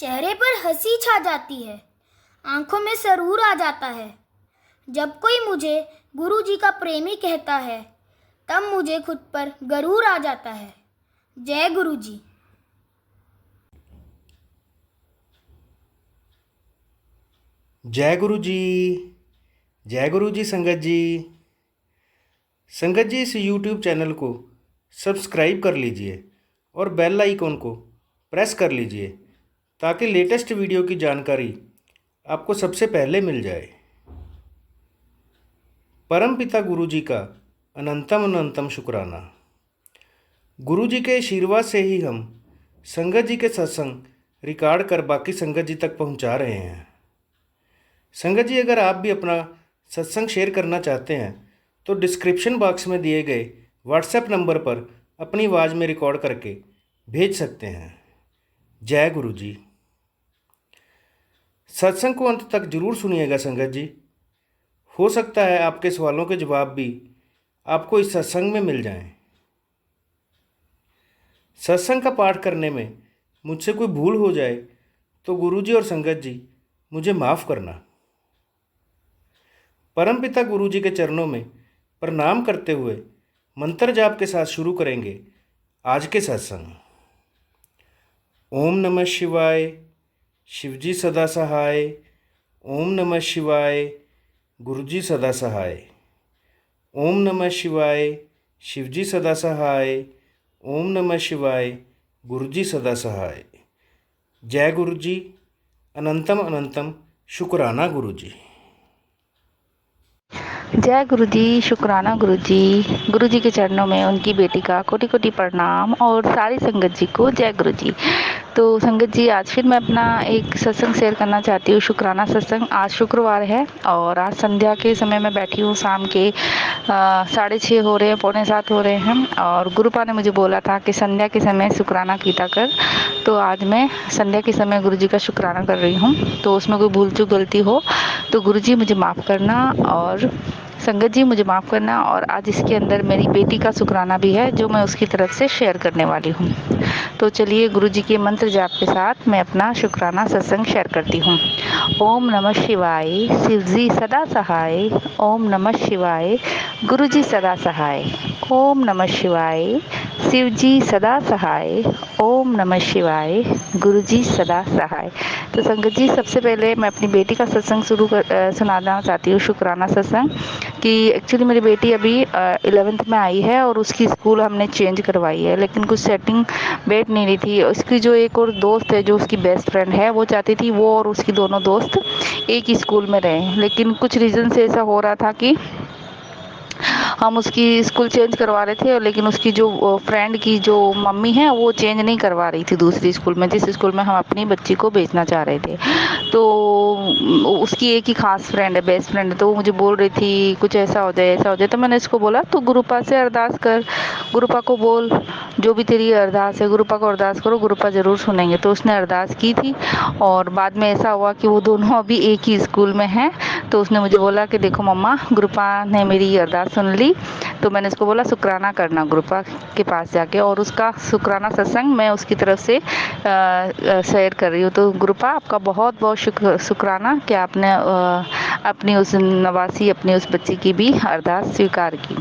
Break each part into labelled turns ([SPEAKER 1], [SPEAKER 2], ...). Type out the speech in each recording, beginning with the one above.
[SPEAKER 1] चेहरे पर हंसी छा जाती है, आंखों में सरूर आ जाता है। जब कोई मुझे गुरुजी का प्रेमी कहता है, तब मुझे खुद पर गरूर आ जाता है। जय गुरुजी।
[SPEAKER 2] जय गुरु जी। जय गुरु जी। संगत जी, इस YouTube चैनल को सब्सक्राइब कर लीजिए और बेल आइकॉन को प्रेस कर लीजिए ताकि लेटेस्ट वीडियो की जानकारी आपको सबसे पहले मिल जाए। परम पिता गुरु जी का अनंतम अनंतम शुक्राना। गुरु जी के आशीर्वाद से ही हम संगत जी के सत्संग रिकॉर्ड कर बाकी संगत जी तक पहुंचा रहे हैं। संगत जी, अगर आप भी अपना सत्संग शेयर करना चाहते हैं तो डिस्क्रिप्शन बॉक्स में दिए गए व्हाट्सएप नंबर पर अपनी आवाज़ में रिकॉर्ड करके भेज सकते हैं। जय गुरु जी। सत्संग को अंत तक जरूर सुनिएगा संगत जी। हो सकता है आपके सवालों के जवाब भी आपको इस सत्संग में मिल जाएं। सत्संग का पाठ करने में मुझसे कोई भूल हो जाए तो गुरु जी और संगत जी मुझे माफ़ करना। परमपिता गुरु जी के चरणों में प्रणाम करते हुए मंत्र जाप के साथ शुरू करेंगे आज के सत्संग। ओम नमः शिवाय, शिवजी सदा सहाय। ओम नमः शिवाय, गुरुजी सदा सहाय। ओम नमः शिवाय, शिवजी सदा सहाय। ओम नमः शिवाय, गुरुजी सदा सहाय। जय गुरु जी। अनंतम अनंतम शुक्राना गुरु जी।
[SPEAKER 3] जय गुरु जी। शुक्राना गुरु जी के चरणों में उनकी बेटी का कोटि कोटि प्रणाम और सारी संगत जी को जय गुरु जी। तो संगत जी, आज फिर मैं अपना एक सत्संग शेयर करना चाहती हूँ, शुक्राना सत्संग। आज शुक्रवार है और आज संध्या के समय में बैठी हूँ। शाम के 6:30 हो रहे हैं, 6:45 हो रहे हैं और गुरुपा ने मुझे बोला था कि संध्या के समय शुक्राना कीता कर। तो आज मैं संध्या के समय गुरु जी का शुक्राना कर रही हूँ। तो उसमें कोई भूल चूक गलती हो तो गुरु जी मुझे माफ़ करना और संगत जी मुझे माफ़ करना। और आज इसके अंदर मेरी बेटी का शुक्राना भी है जो मैं उसकी तरफ से शेयर करने वाली हूँ। तो चलिए गुरु जी के मंत्र जाप के साथ मैं अपना शुक्राना सत्संग शेयर करती हूँ। ओम नमः शिवाय, शिवजी सदा सहाय। ओम नमः शिवाय, गुरु जी सदा सहाय। ओम नमः शिवाय, शिवजी सदा सहाय। ओम नमः शिवाय, गुरु जी सदा सहाय। तो संगत जी, सबसे पहले मैं अपनी बेटी का सत्संग सुनाना चाहती हूँ, शुक्राना सत्संग। कि एक्चुअली मेरी बेटी अभी 11th में आई है और उसकी स्कूल हमने चेंज करवाई है, लेकिन कुछ सेटिंग बैठ नहीं रही थी। उसकी जो एक और दोस्त है जो उसकी बेस्ट फ्रेंड है, वो चाहती थी वो और उसकी दोनों दोस्त एक ही स्कूल में रहें, लेकिन कुछ रीज़न से ऐसा हो रहा था कि हम उसकी स्कूल चेंज करवा रहे थे, लेकिन उसकी जो फ्रेंड की जो मम्मी है वो चेंज नहीं करवा रही थी दूसरी स्कूल में, जिस स्कूल में हम अपनी बच्ची को भेजना चाह रहे थे। तो उसकी एक ही खास फ्रेंड है, बेस्ट फ्रेंड है, तो वो मुझे बोल रही थी कुछ ऐसा हो जाए ऐसा हो जाए। तो मैंने इसको बोला तो गुरुपा से अरदास कर, गुरुपा को बोल जो भी तेरी अरदास है गुरुपा को अरदास करो, गुरुपा ज़रूर सुनेंगे। तो उसने अरदास की थी और बाद में ऐसा हुआ कि वो दोनों अभी एक ही स्कूल में हैं। तो उसने मुझे बोला कि देखो मम्मा, गुरुपा ने मेरी अरदास सुन ली। तो मैंने उसको बोला शुक्राना करना गुरुपा के पास जाके, और उसका शुक्राना सत्संग मैं उसकी तरफ से शेयर कर रही हूँ। तो गुरुपा, आपका बहुत बहुत शुक्राना कि आपने अपनी उस नवासी अपनी उस बच्ची की भी अरदास स्वीकार की।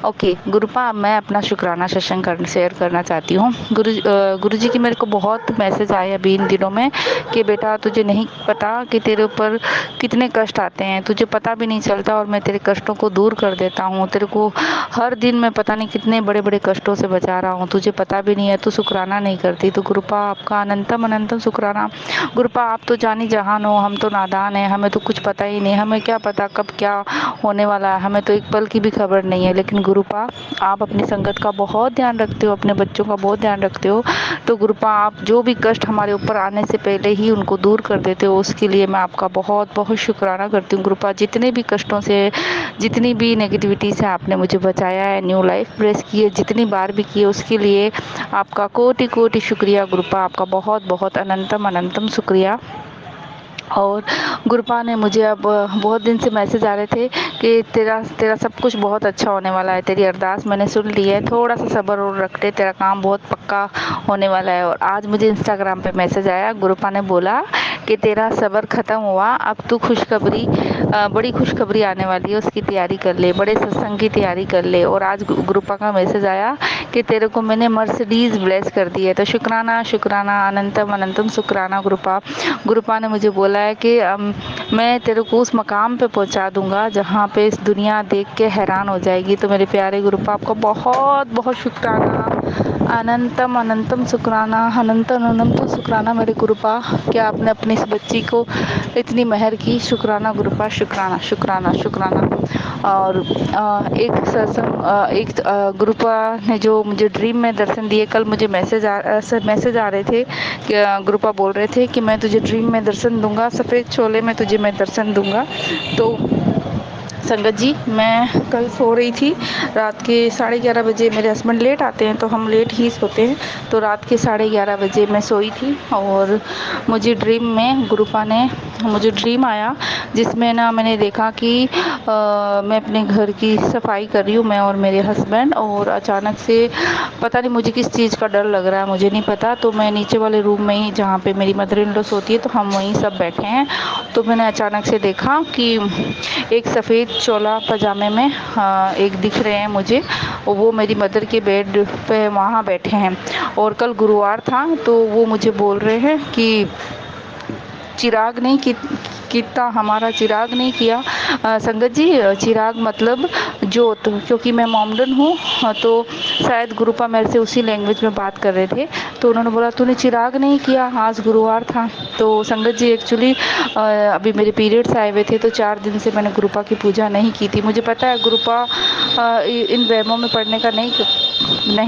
[SPEAKER 3] ओके गुरुपा, मैं अपना शुक्राना सत्संग शेयर करना चाहती हूँ। गुरु जी की मेरे को बहुत मैसेज आए अभी इन दिनों में कि बेटा तुझे नहीं पता कि तेरे ऊपर कितने कष्ट आते हैं, तुझे पता भी नहीं चलता और मैं तेरे कष्टों को दूर कर देता हूँ। तेरे को हर दिन मैं पता नहीं कितने बड़े बड़े कष्टों से बचा रहा हूँ, तुझे पता भी नहीं है, तू शुक्राना नहीं करती। तो गुरुपा, आपका अनंतम अनंतम शुक्राना। गुरुपा, आप तो जानी जहान हो, हम तो नादान हैं, हमें तो कुछ पता ही नहीं, हमें क्या पता कब क्या होने वाला है, हमें तो एक पल की भी खबर नहीं है। लेकिन गुरुपा, आप अपनी संगत का बहुत ध्यान रखते हो, अपने बच्चों का बहुत ध्यान रखते हो। तो गुरुपा, आप जो भी कष्ट हमारे ऊपर आने से पहले ही उनको दूर कर देते हो, उसके लिए मैं आपका बहुत बहुत शुक्राना करती हूँ। गुरुपा, जितने भी कष्टों से, जितनी भी नेगेटिविटी से आपने मुझे बचाया है, न्यू लाइफ ब्रेस की है, जितनी बार भी की है, उसके लिए आपका कोटि कोटि शुक्रिया गुरुपा। आपका बहुत बहुत अनंतम अनंतम शुक्रिया। और गुरुपा ने मुझे अब बहुत दिन से मैसेज आ रहे थे कि तेरा तेरा सब कुछ बहुत अच्छा होने वाला है, तेरी अरदास मैंने सुन ली है, थोड़ा सा सब्र और रख ले, तेरा काम बहुत पक्का होने वाला है। और आज मुझे इंस्टाग्राम पे मैसेज आया, गुरुपा ने बोला कि तेरा सब्र ख़त्म हुआ, अब तू खुशखबरी बड़ी खुशखबरी आने वाली है, उसकी तैयारी कर ले, बड़े सत्संग की तैयारी कर ले। और आज गुरुपा का मैसेज आया कि तेरे को मैंने मर्सिडीज़ ब्लेस कर दी है। तो शुक्राना शुक्राना अनंतम अनंतम शुक्राना गुरुपा। गुरुपा ने मुझे बोला है कि मैं तेरे को उस मकाम पे पहुंचा दूंगा जहाँ पे इस दुनिया देख के हैरान हो जाएगी। तो मेरे प्यारे गुरुपा, आपका बहुत बहुत शुक्राना, अनंतम अनंतम शुक्राना, अनंतम अनंतम शुक्राना मेरे गुरुपा कि आपने अपनी इस बच्ची को इतनी मेहर की। शुक्राना गुरुपा, शुक्राना शुक्राना शुक्राना। और एक सत्संग गुरुपा ने जो मुझे ड्रीम में दर्शन दिए, कल मुझे मैसेज आ रहे थे कि गुरुपा बोल रहे थे कि मैं तुझे ड्रीम में दर्शन दूंगा, सफ़ेद चोले में तुझे मैं दर्शन दूंगा। तो संगत जी, मैं कल सो रही थी, रात के 11:30 बजे, मेरे हस्बैंड लेट आते हैं तो हम लेट ही सोते हैं, तो रात के 11:30 बजे मैं सोई थी और मुझे ड्रीम में गुरुपा ने मुझे ड्रीम आया जिसमें ना मैंने देखा कि मैं अपने घर की सफाई कर रही हूँ, मैं और मेरे हस्बैंड, और अचानक से पता नहीं मुझे किस चीज़ का डर लग रहा है, मुझे नहीं पता। तो मैं नीचे वाले रूम में ही, जहाँ पे मेरी मदर इन लॉ सोती है, तो हम वहीं सब बैठे हैं। तो मैंने अचानक से देखा कि एक सफ़ेद चोला पजामे में एक दिख रहे हैं मुझे, और वो मेरी मदर के बेड पे वहाँ बैठे हैं। और कल गुरुवार था तो वो मुझे बोल रहे हैं कि चिराग नहीं कितना हमारा चिराग नहीं किया। संगत जी, चिराग मतलब जोत, क्योंकि मैं मोमडन हूँ, तो शायद गुरुपा मेरे से उसी लैंग्वेज में बात कर रहे थे। तो उन्होंने बोला तूने चिराग नहीं किया, आज गुरुवार था। तो संगत जी, एक्चुअली अभी मेरे पीरियड्स आए हुए थे, तो 4 दिन से मैंने गुरुपा की पूजा नहीं की थी। मुझे पता है गुरुपा इन वहमों में पढ़ने का नहीं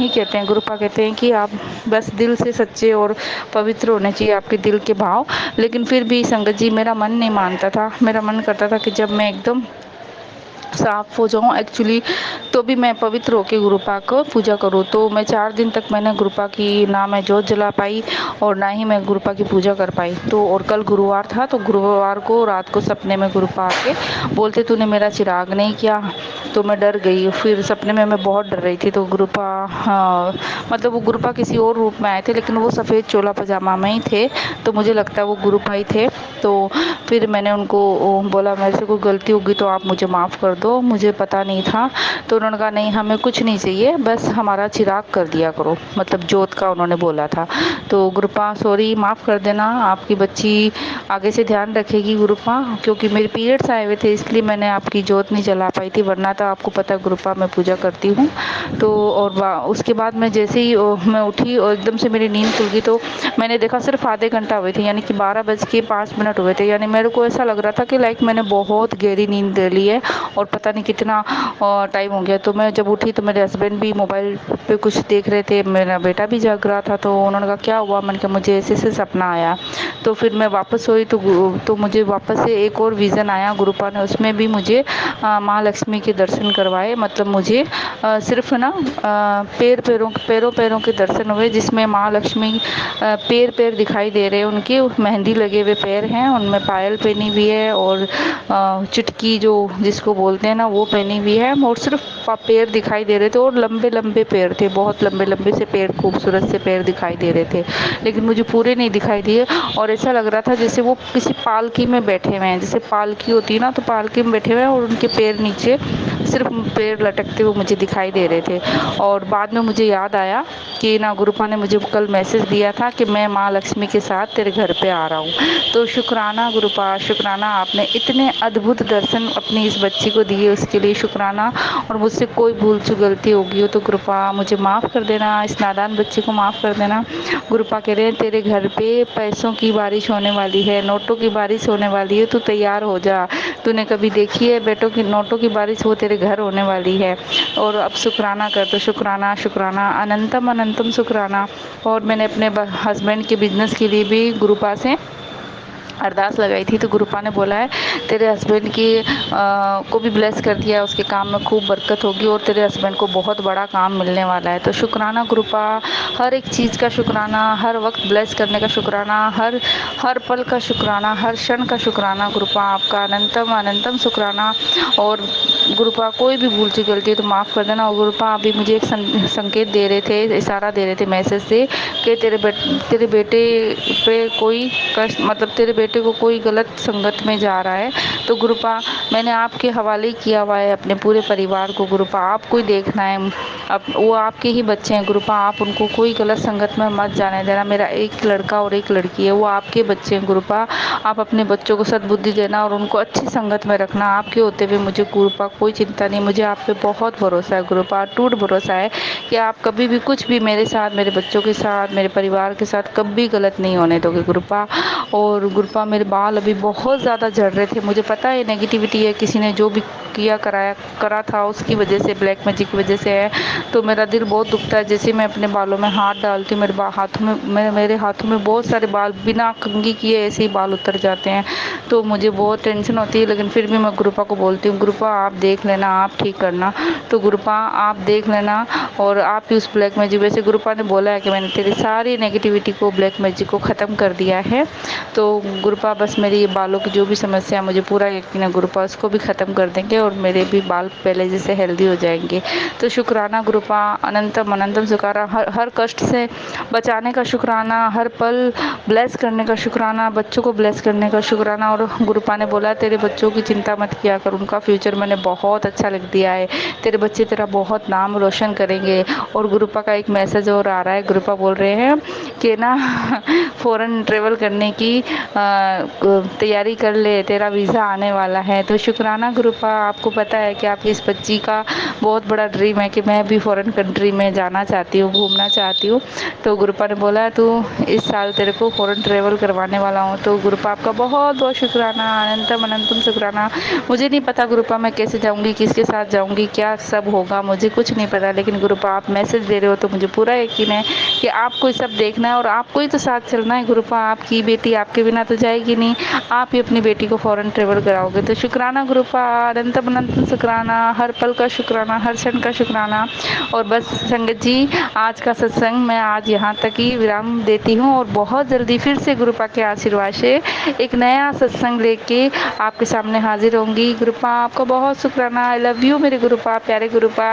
[SPEAKER 3] कहते हैं। गुरुपा कहते हैं कि आप बस दिल से सच्चे और पवित्र होने चाहिए आपके दिल के भाव। लेकिन फिर भी संगत जी, मेरा मन नहीं मानता था, मेरा मन करता था कि जब मैं एकदम साफ हो जाऊँ एक्चुअली, तो भी मैं पवित्र होकर गुरुपा को पूजा करूँ। तो मैं 4 दिन तक मैंने गुरुपा की ना मैं जोत जला पाई और ना ही मैं गुरुपा की पूजा कर पाई। तो और कल गुरुवार था, तो गुरुवार को रात को सपने में गुरुपा आके बोलते तूने मेरा चिराग नहीं किया। तो मैं डर गई, फिर सपने में मैं बहुत डर रही थी। तो गुरुपा, हाँ, मतलब वो गुरुपा किसी और रूप में आए थे, लेकिन वो सफ़ेद चोला पजामा में ही थे, तो मुझे लगता है वो गुरुपा ही थे। तो फिर मैंने उनको बोला मेरे से कोई गलती होगी तो आप मुझे माफ़ कर दो, मुझे पता नहीं था। तो उन्होंने कहा नहीं, हमें कुछ नहीं चाहिए, बस हमारा चिराग कर दिया करो, मतलब जोत का उन्होंने बोला था। तो गुरुपा सॉरी, माफ़ कर देना, आपकी बच्ची आगे से ध्यान रखेगी गुरुपा, क्योंकि मेरे पीरियड्स आए हुए थे इसलिए मैंने आपकी जोत नहीं जला पाई थी, वरना तो आपको पता है गुरुपा मैं पूजा करती हूँ। तो और उसके बाद मैं जैसे ही मैं उठी और एकदम से मेरी नींद खुल गई, तो मैंने देखा सिर्फ आधे घंटा हुए थे, यानी कि 12:05 हुए थे। यानी मेरे को ऐसा लग रहा था कि लाइक मैंने बहुत गहरी नींद ले ली है और पता नहीं कितना टाइम हो गया। तो मैं जब उठी तो मेरे हस्बैंड भी मोबाइल पे कुछ देख रहे थे, मेरा बेटा भी जाग रहा था। तो उन्होंने कहा क्या हुआ, मैंने कहा मुझे ऐसे ऐसे सपना आया। तो फिर मैं वापस सोई तो मुझे वापस से एक और विज़न आया गुरुपा ने, उसमें भी मुझे माँ लक्ष्मी के दर्शन करवाए। मतलब मुझे सिर्फ ना पैरों के दर्शन हुए, जिसमें माँ लक्ष्मी पैर दिखाई दे रहे हैं, उनके मेहंदी लगे हुए पैर हैं, उनमें पायल पहनी हुई है और चुटकी जो जिसको बोलते हैं ना वो पहनी हुई है, और सिर्फ पैर दिखाई दे रहे थे और लंबे लंबे पैर थे, बहुत लंबे लंबे से पैर, खूबसूरत से पैर दिखाई दे रहे थे, लेकिन मुझे पूरे नहीं दिखाई दिए। और ऐसा लग रहा था जैसे वो किसी पालकी में बैठे हुए हैं, जैसे पालकी होती है ना, तो पालकी में बैठे हुए हैं और उनके पैर नीचे सिर्फ पैर लटकते हुए मुझे दिखाई दे रहे थे। और बाद में मुझे याद आया कि ना गुरुपा ने मुझे कल मैसेज दिया था कि मैं माँ लक्ष्मी के साथ तेरे घर पे आ रहा हूँ। तो शुक्राना गुरुपा, शुक्राना, आपने इतने अद्भुत दर्शन अपनी इस बच्ची को दिए, उसके लिए शुक्राना। और मुझसे कोई भूल चूक गलती होगी हो तो गुरुपा मुझे माफ़ कर देना, इस नादान बच्चे को माफ़ कर देना। गुरुपा कह रहे हैं तेरे घर पे पैसों की बारिश होने वाली है, नोटों की बारिश होने वाली है, तू तैयार हो जा। तूने कभी देखी है बेटों की नोटों की बारिश, वो तेरे घर होने वाली है। और अब शुक्राना कर, तो शुक्राना शुक्राना अनंतम अनंतम शुक्राना। और मैंने अपने हस्बैंड के बिजनेस के लिए भी गुरुपा से अरदास लगाई थी, तो गुरुपा ने बोला है तेरे हस्बैंड की को भी ब्लेस कर दिया, उसके काम में खूब बरकत होगी और तेरे हस्बैंड को बहुत बड़ा काम मिलने वाला है। तो शुक्राना गुरुपा, हर एक चीज़ का शुक्राना, हर वक्त ब्लेस करने का शुक्राना, हर पल का शुक्राना, हर क्षण का शुक्राना गुरुपा, आपका अनंतम अनंतम शुक्राना। और गुरुपा कोई भी भूल चूक गलती है तो माफ़ कर देना। और गुरुपा अभी मुझे एक संकेत दे रहे थे, इशारा दे रहे थे मैसेज से कि तेरे बेटे पे कोई कष्ट, मतलब तेरे बेटे को कोई गलत संगत में जा रहा है। तो गुरुपा मैंने आपके हवाले किया हुआ है अपने पूरे परिवार को। गुरुपा आपको ही देखना है, अब वो आपके ही बच्चे हैं गुरुपा, आप उनको कोई गलत संगत में मत जाने देना। मेरा एक लड़का और एक लड़की है, वो आपके बच्चे हैं गुरुपा, आप अपने बच्चों को सद्बुद्धि देना और उनको अच्छी संगत में रखना। आपके होते हुए मुझे गुरुपा कोई चिंता नहीं, मुझे आप पे बहुत भरोसा है गुरुपा, टूट भरोसा है कि आप कभी भी कुछ भी मेरे साथ, मेरे बच्चों के साथ, मेरे परिवार के साथ कभी गलत नहीं होने दोगे गुरुपा। और गुरुपा मेरे बाल अभी बहुत ज़्यादा झड़ रहे थे, मुझे पता है नेगेटिविटी है, किसी ने जो भी करा था उसकी वजह से, ब्लैक मैजिक की वजह से है। तो मेरा दिल बहुत दुखता है जैसे मैं अपने बालों में हाथ डालती हूँ, मेरे हाथों में बहुत सारे बाल बिना कंघी किए ऐसे ही बाल उतर जाते हैं। तो मुझे बहुत टेंशन होती है, लेकिन फिर भी मैं गुरुपा को बोलती हूँ गुरुपा आप देख लेना, आप ठीक करना। तो गुरुपा आप देख लेना और आप ही उस ब्लैक मैजिक, वैसे गुरुपा ने बोला है कि मैंने तेरी सारी नेगेटिविटी को, ब्लैक मैजिक को ख़त्म कर दिया है। तो गुरुपा बस मेरी ये बालों की जो भी समस्या है, मुझे पूरा यकीन है गुरुपा उसको भी ख़त्म कर देंगे और मेरे भी बाल पहले जैसे हेल्दी हो जाएंगे। तो शुक्राना गुरुपा, अनंतम अनंतम शुक्राना, हर कष्ट से बचाने का शुक्राना, हर पल ब्लेस करने का शुक्राना, बच्चों को ब्लेस करने का शुक्राना। और गुरुपा ने बोला तेरे बच्चों की चिंता मत किया कर, उनका फ्यूचर मैंने बहुत अच्छा लिख दिया है, तेरे बच्चे तेरा बहुत नाम रोशन करेंगे। और गुरुपा का एक मैसेज और आ रहा है, गुरुपा बोल रहे हैं कि ना फ़ॉरेन ट्रेवल करने की तैयारी कर ले, तेरा वीज़ा आने वाला है। तो शुक्राना गुरुपा, आपको पता है कि आपकी इस बच्ची का बहुत बड़ा ड्रीम है कि मैं भी फ़ॉरेन कंट्री में जाना चाहती हूँ, घूमना चाहती हूँ। तो गुरुपा ने बोला तू इस साल तेरे को फ़ॉरेन ट्रेवल करवाने वाला हूँ। तो गुरुपा आपका बहुत बहुत शुक्राना, अनंतम अनंतम शुक्राना। मुझे नहीं पता गुरुपा मैं कैसे जाऊँगी, किसके साथ जाऊँगी, क्या सब होगा, मुझे कुछ नहीं पता, लेकिन गुरुपा आप मैसेज दे रहे हो तो मुझे पूरा यकीन है कि आपको सब देखना है और आपको ही तो साथ चलना है गुरुपा। आपकी बेटी आपके बिना तो जाएगी नहीं, आप ही अपनी बेटी को फ़ॉरेन ट्रेवल कराओगे। तो शुक्राना गुरुपा, अनंतम अनंतम शुक्राना, हर पल का शुक्राना, हर क्षण का शुक्राना। और बस संगत जी, आज का सत्संग मैं आज यहाँ तक ही विराम देती हूँ और बहुत जल्दी फिर से गुरुपा के आशीर्वाद से एक नया सत्संग लेके आपके सामने हाजिर होंगी। गुरुपा आपका बहुत शुक्राना, आई लव यू मेरे गुरुपा, प्यारे गुरुपा।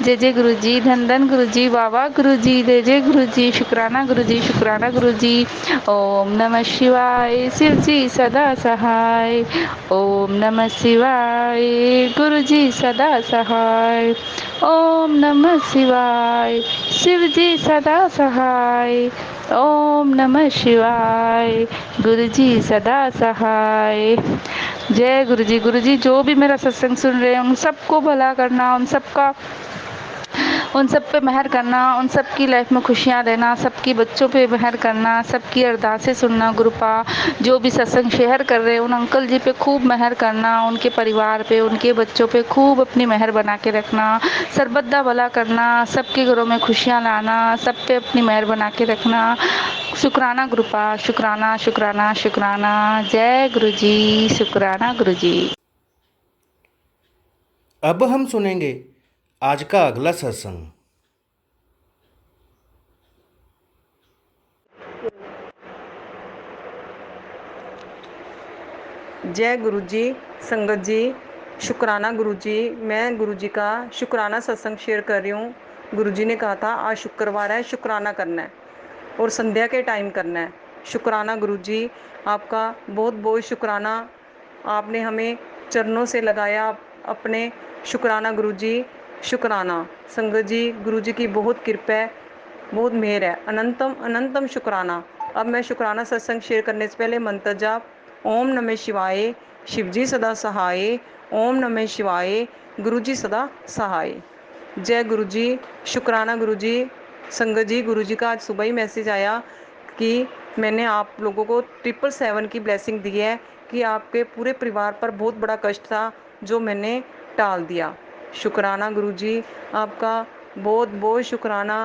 [SPEAKER 3] जय जय गुरु जी, धन धन गुरु जी, वाह वाह गुरु जी, जय जय गुरु जी, शुक्राना गुरु जी, शुक्राना गुरु जी। ओम नमः शिवाय, शिव जी सदा सहाय। ओम नमः शिवाय, गुरु जी सदा सहाय। ओम नमः शिवाय, शिव जी सदा सहाय। ओम नमः शिवाय, गुरु जी सदा सहाय। जय गुरु जी। गुरु जी जो भी मेरा सत्संग सुन रहे हैं उन सबको भला करना, उन सब पे मेहर करना, उन सब की लाइफ में खुशियाँ देना, सबकी बच्चों पे मेहर करना, सबकी अरदासें सुनना गुरुपा। जो भी सत्संग शेयर कर रहे हैं उन अंकल जी पे खूब मेहर करना, उनके परिवार पे, उनके बच्चों पे खूब अपनी मेहर बना के रखना, सरबत्ता भला करना, सबके घरों में खुशियाँ लाना, सब पे अपनी मेहर बना के रखना। शुक्राना गुरुपा, शुक्राना शुक्राना शुक्राना। जय गुरु जी, शुक्राना गुरु जी।
[SPEAKER 2] अब हम सुनेंगे आज का अगला सत्संग।
[SPEAKER 4] जय गुरु जी, संगत जी, शुक्राना गुरु जी। मैं गुरु जी का शुक्राना सत्संग शेयर कर रही हूँ। गुरु जी ने कहा था आज शुक्रवार है, शुक्राना करना है और संध्या के टाइम करना है। शुक्राना गुरु जी, आपका बहुत बहुत शुक्राना, आपने हमें चरणों से लगाया अपने। शुक्राना गुरु जी, शुक्राना। संगत जी, गुरु जी की बहुत कृपा है, बहुत मेहर है, अनंतम अनंतम शुक्राना। अब मैं शुक्राना सत्संग शेयर करने से पहले मंत्र जाप, ओम नमः शिवाय, शिवजी सदा सहाय। ओम नमः शिवाय, गुरु जी सदा सहाय। जय गुरु जी, शुक्राना गुरु जी। संगत जी, गुरु जी का आज सुबह ही मैसेज आया कि मैंने आप लोगों को 777 की ब्लेसिंग दी है कि आपके पूरे परिवार पर बहुत बड़ा कष्ट था जो मैंने टाल दिया। शुक्राना गुरु जी, आपका बहुत बहुत शुक्राना,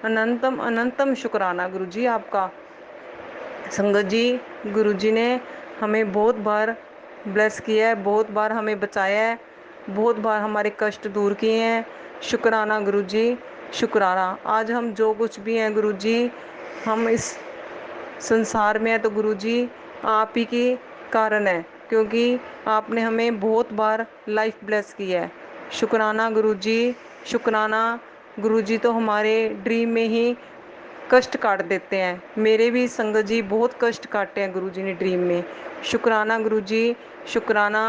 [SPEAKER 4] अनंतम अनंतम शुक्राना गुरु जी आपका। संगत जी, गुरु जी ने हमें बहुत बार ब्लेस किया है, बहुत बार हमें बचाया है, बहुत बार हमारे कष्ट दूर किए हैं। शुक्राना गुरुजी, शुक्राना। आज हम जो कुछ भी हैं गुरुजी, हम इस संसार में है तो गुरुजी आप ही के कारण है, क्योंकि आपने हमें बहुत बार लाइफ ब्लेस की है। शुक्राना गुरुजी, शुक्राना। गुरुजी तो हमारे ड्रीम में ही कष्ट काट देते हैं। मेरे भी संगत जी बहुत कष्ट काटे हैं गुरुजी ने ड्रीम में। शुक्राना गुरुजी, शुक्राना।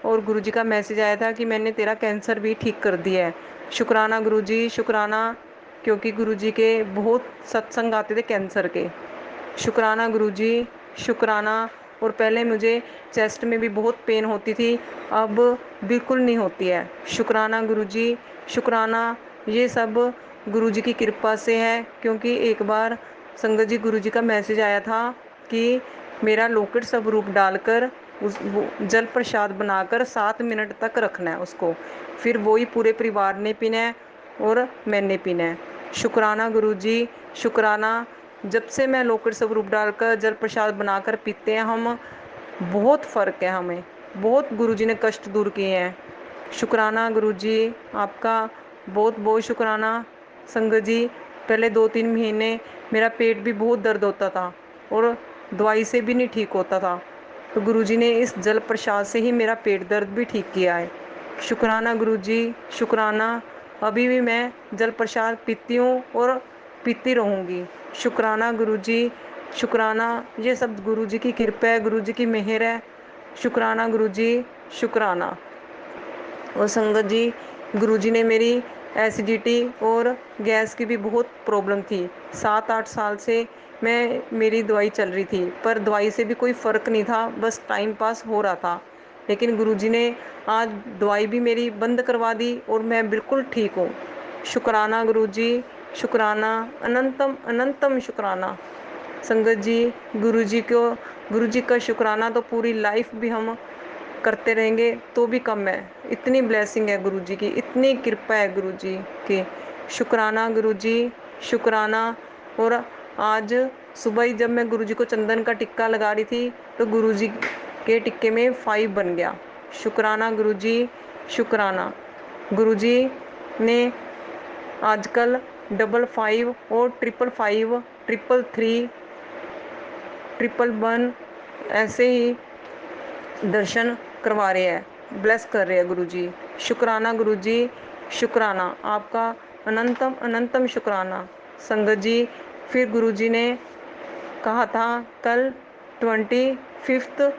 [SPEAKER 4] और गुरुजी का मैसेज आया था कि मैंने तेरा कैंसर भी ठीक कर दिया है। शुक्राना गुरुजी, शुक्राना, क्योंकि गुरुजी के बहुत सत्संग आते थे कैंसर के। शुक्राना गुरुजी, शुक्राना। और पहले मुझे चेस्ट में भी बहुत पेन होती थी, अब बिल्कुल नहीं होती है। शुक्राना गुरुजी, शुक्राना। ये सब गुरुजी की कृपा से है, क्योंकि एक बार संगत जी गुरुजी का मैसेज आया था कि मेरा लॉकेट स्वरूप डालकर वो जल प्रसाद बनाकर 7 मिनट तक रखना है उसको, फिर वही पूरे परिवार ने पीना है और मैंने पीना है। शुक्राना गुरुजी, शुक्राना। जब से मैं लॉकेट स्वरूप डालकर जल प्रसाद बनाकर पीते हैं हम, बहुत फ़र्क है हमें, बहुत गुरुजी ने कष्ट दूर किए हैं। शुक्राना गुरुजी, आपका बहुत बहुत शुक्राना। संगत जी, पहले 2-3 महीने मेरा पेट भी बहुत दर्द होता था और दवाई से भी नहीं ठीक होता था, तो गुरुजी ने इस जल प्रसाद से ही मेरा पेट दर्द भी ठीक किया है। शुक्राना गुरुजी, शुक्राना। अभी भी मैं जल प्रसाद पीती हूँ और पीती रहूँगी। शुक्राना गुरुजी, शुक्राना। ये सब गुरुजी की कृपा है, गुरुजी की मेहर है। शुक्राना गुरुजी, शुक्राना। और संगत जी, गुरुजी ने मेरी एसिडिटी और गैस की भी बहुत प्रॉब्लम थी। 7-8 साल से मेरी दवाई चल रही थी, पर दवाई से भी कोई फ़र्क नहीं था, बस टाइम पास हो रहा था। लेकिन गुरुजी ने आज दवाई भी मेरी बंद करवा दी और मैं बिल्कुल ठीक हूँ। शुक्राना गुरुजी, शुक्राना। अनंतम अनंतम शुक्राना। संगत जी, गुरुजी का शुक्राना तो पूरी लाइफ भी हम करते रहेंगे तो भी कम है। इतनी ब्लेसिंग है गुरुजी की, इतनी कृपा है गुरुजी की। शुक्राना गुरुजी, शुक्राना। और आज सुबह ही जब मैं गुरुजी को चंदन का टिक्का लगा रही थी, तो गुरुजी के टिक्के में 5 बन गया। शुक्राना गुरुजी, शुक्राना। गुरुजी ने आजकल 55 और 555, 333, 111 ऐसे ही दर्शन करवा रहे हैं, ब्लेस कर रहे हैं गुरुजी। शुक्राना गुरुजी, शुक्राना। आपका अनंतम अनंतम शुक्राना। संगत जी, फिर गुरुजी ने कहा था कल 25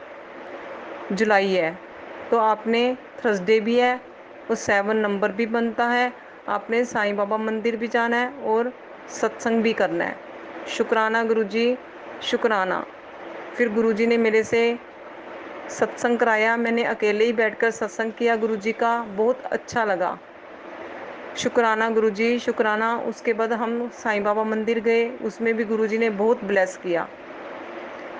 [SPEAKER 4] जुलाई है, तो आपने थर्सडे भी है और 7 नंबर भी बनता है, आपने साईं बाबा मंदिर भी जाना है और सत्संग भी करना है। शुक्राना गुरुजी, शुक्राना। फिर गुरुजी ने मेरे से सत्संग कराया, मैंने अकेले ही बैठकर सत्संग किया गुरुजी का, बहुत अच्छा लगा। शुक्राना गुरुजी, शुक्राना। उसके बाद हम साईं बाबा मंदिर गए, उसमें भी गुरुजी ने बहुत ब्लेस किया।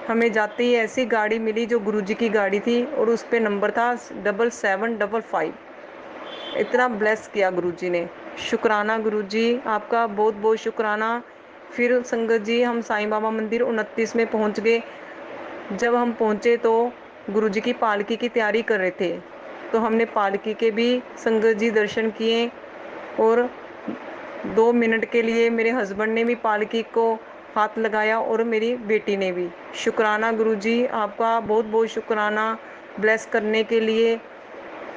[SPEAKER 4] हमें जाते ही ऐसी गाड़ी मिली जो गुरुजी की गाड़ी थी और उस पे नंबर था 7755। इतना ब्लेस किया गुरुजी ने। शुक्राना गुरुजी, आपका बहुत बहुत शुक्राना। फिर संगत जी, हम साईं बाबा मंदिर 29 में पहुंच गए। जब हम पहुंचे तो गुरुजी की पालकी की तैयारी कर रहे थे, तो हमने पालकी के भी संगत जी दर्शन किए और 2 मिनट के लिए मेरे हस्बैंड ने भी पालकी को हाथ लगाया और मेरी बेटी ने भी। शुक्राना गुरुजी, आपका बहुत बहुत शुक्राना ब्लेस करने के लिए।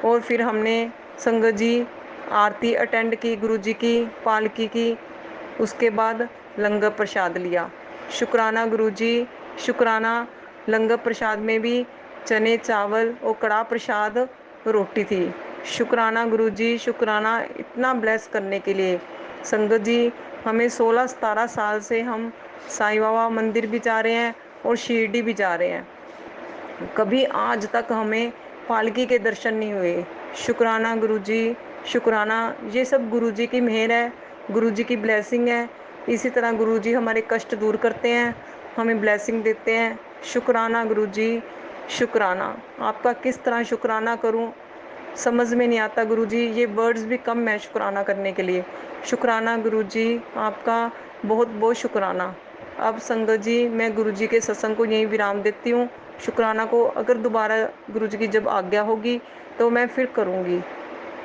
[SPEAKER 4] और फिर हमने संगत जी आरती अटेंड की गुरुजी की पालकी की, उसके बाद लंगर प्रसाद लिया। शुक्राना गुरुजी, शुक्राना। लंगर प्रसाद में भी चने चावल और कड़ा प्रसाद रोटी थी। शुक्राना गुरुजी, शुक्राना इतना ब्लेस करने के लिए। संगत जी, हमें 16-17 साल से हम साईं बाबा मंदिर भी जा रहे हैं और शिरडी भी जा रहे हैं, कभी आज तक हमें पालकी के दर्शन नहीं हुए। शुक्राना गुरुजी, शुक्राना। ये सब गुरुजी की मेहर है, गुरुजी की ब्लेसिंग है। इसी तरह गुरुजी हमारे कष्ट दूर करते हैं, हमें ब्लेसिंग देते हैं। शुक्राना गुरुजी, शुक्राना। आपका किस तरह शुक्राना करूं समझ में नहीं आता गुरुजी, ये वर्ड्स भी कम है शुक्राना करने के लिए। शुक्राना गुरुजी, आपका बहुत बहुत शुक्राना। अब संगत जी, मैं गुरुजी के सत्संग को यहीं विराम देती हूँ शुक्राना को अगर दोबारा गुरुजी की जब आज्ञा होगी तो मैं फिर करूँगी।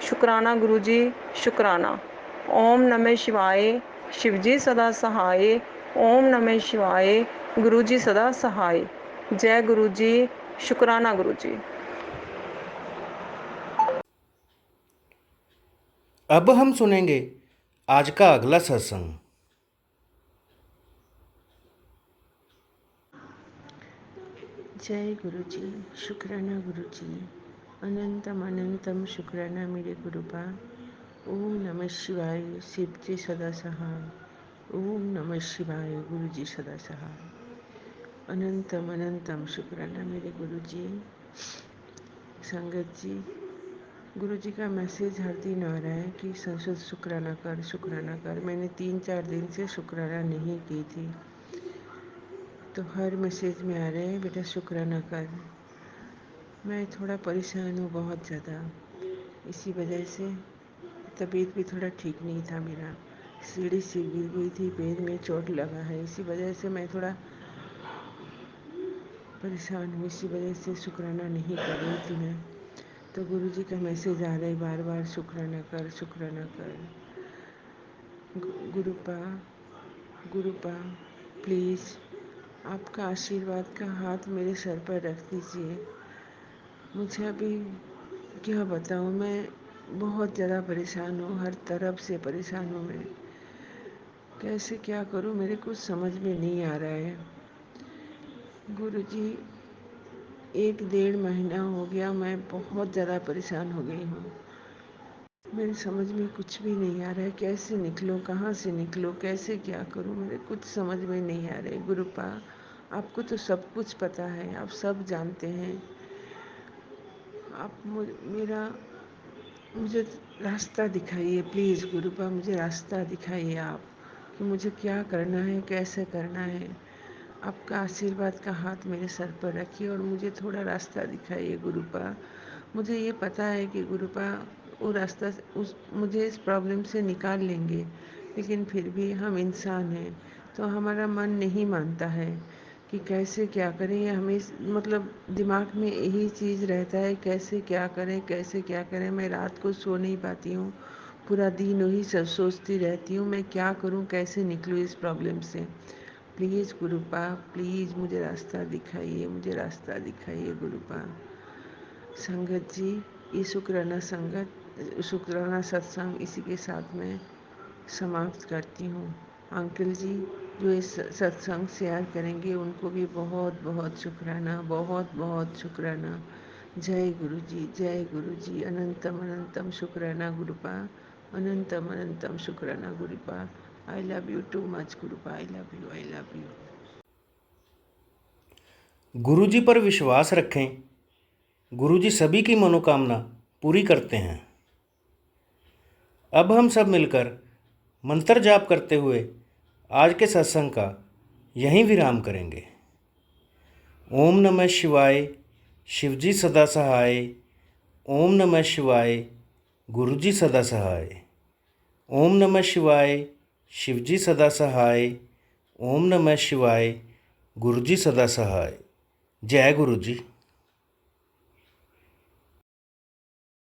[SPEAKER 4] शुक्राना गुरुजी, शुक्राना। ओम नमः शिवाय, शिवजी सदा सहाय। ओम नमः शिवाय, गुरुजी सदा सहाय। जय गुरुजी, शुक्राना गुरुजी।
[SPEAKER 2] अब हम सुनेंगे आज का अगला सत्संग।
[SPEAKER 5] जय गुरुजी, शुक्राना गुरुजी। अनंतम अनंतम शुक्राना मेरे गुरुबा। ओम नमः शिवाय, शिव जी सदा सहाय। ओम नमः शिवाय, गुरुजी सदा सहाय। अनंतम अनंतम शुक्राना मेरे गुरुजी। संगत जी, गुरुजी का मैसेज हर दिन आ रहा है कि संसद शुक्राना कर, शुक्राना कर। मैंने 3-4 दिन से शुक्राना नहीं की थी, तो हर मैसेज में आ रहे हैं बेटा शुक्राना कर। मैं थोड़ा परेशान हूँ बहुत ज़्यादा, इसी वजह से तबीयत भी थोड़ा ठीक नहीं था मेरा। सीढ़ी से गिर गई थी, पैर में चोट लगा है, इसी वजह से मैं थोड़ा परेशान हूँ। इसी वजह से शुक्राना नहीं कर रही थी मैं। तो गुरुजी का मैसेज आ रहा है बार बार, शुक्राना कर, शुक्राना कर। गुरुपा, गुरुपा प्लीज़ आपका आशीर्वाद का हाथ मेरे सर पर रख दीजिए। मुझे अभी क्या बताऊँ, मैं बहुत ज़्यादा परेशान हूँ, हर तरफ से परेशान हूँ मैं। कैसे क्या करूँ मेरे कुछ समझ में नहीं आ रहा है। गुरुजी 1-1.5 महीना हो गया, मैं बहुत ज़्यादा परेशान हो गई हूँ। मेरे समझ में कुछ भी नहीं आ रहा है, कैसे निकलूँ, कहाँ से निकलूँ, कैसे क्या करूँ, मेरे कुछ समझ में नहीं आ रहा है। गुरुपा, आपको तो सब कुछ पता है, आप सब जानते हैं। आप मुझे रास्ता दिखाइए प्लीज़ गुरुपा, मुझे रास्ता दिखाइए आप कि मुझे क्या करना है, कैसे करना है। आपका आशीर्वाद का हाथ मेरे सर पर रखिए और मुझे थोड़ा रास्ता दिखाइए गुरुपा। मुझे ये पता है कि गुरुपा वो रास्ता मुझे इस प्रॉब्लम से निकाल लेंगे, लेकिन फिर भी हम इंसान हैं, तो हमारा मन नहीं मानता है कि कैसे क्या करें। ये हमें मतलब दिमाग में यही चीज़ रहता है, कैसे क्या करें, कैसे क्या करें। मैं रात को सो नहीं पाती हूँ, पूरा दिन वही सब सोचती रहती हूँ, मैं क्या करूँ, कैसे निकलूँ इस प्रॉब्लम से। प्लीज़ गुरुपा, प्लीज़ मुझे रास्ता दिखाइए, मुझे रास्ता दिखाइए गुरुपा। संगत जी, ये शुक्राना सत्संग इसी के साथ मैं समाप्त करती हूँ। अंकल जी जो इस सत्संग शेयर करेंगे उनको भी बहुत बहुत शुक्राना, बहुत बहुत शुक्राना। जय गुरु जी, जय गुरु जी। अनंतम अनंतम शुक्राना गुरुपा, अनंतम अनंतम शुक्राना Gurupa. I love you too much Gurupa, I love you, I love you.
[SPEAKER 2] Guruji पर विश्वास रखें, गुरुजी सभी की मनोकामना पूरी करते हैं। अब हम सब मिलकर मंत्र जाप करते हुए आज के सत्संग का यहीं विराम करेंगे। ओम नमः शिवाय, शिवजी सदा सहाय। ओम नमः शिवाय, गुरुजी सदा सहाय। ओम नमः शिवाय, शिवजी सदा सहाय। ओम नमः शिवाय, गुरुजी सदा सहाय। जय गुरु जी।